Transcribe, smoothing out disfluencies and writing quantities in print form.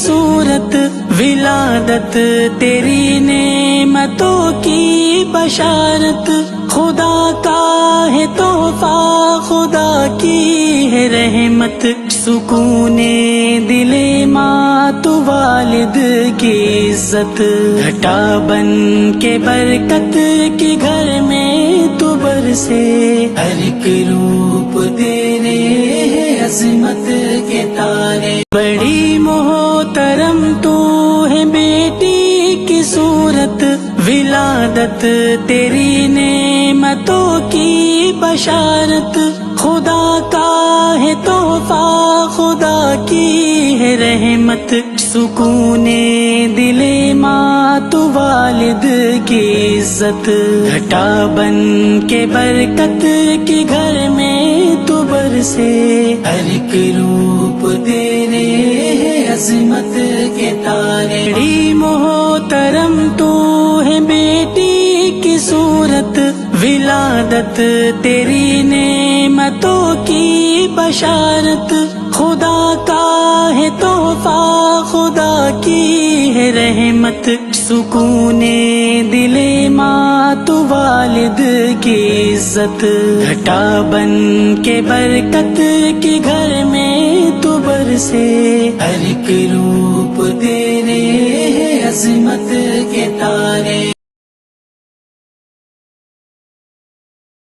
صورت، ولادت تیری نعمتوں کی بشارت، خدا کا ہے تحفہ، خدا کی ہے رحمت، سکون دل ماں تو والد کی عزت، گھٹا بن کے برکت کے گھر میں تو برسے، ہر ایک روپ تیرے ہے عظمت کے تارے، بڑی محترم تو ہے بیٹی کی صورت، ولادت تیری نعمتوں کی بشارت، خدا کا ہے تحفہ، خدا کی ہے رحمت، سکون دل ماں تو والد کی عزت، گھٹا بن کے برکت کے گھر میں تو برسے، ہر ایک روپ تیرے ہے عظمت کے تارے، بڑی محترم تو ہے بیٹی کی صورت، ولادت تیری نعمتوں کی بشارت، خدا کا ہے تحفہ، خدا کی ہے رحمت، سکون دل ماں تو والد کی عزت، گھٹا بن کے برکت کے گھر میں تو برسے، ہر ایک روپ تیرے ہے عظمت کے تارے۔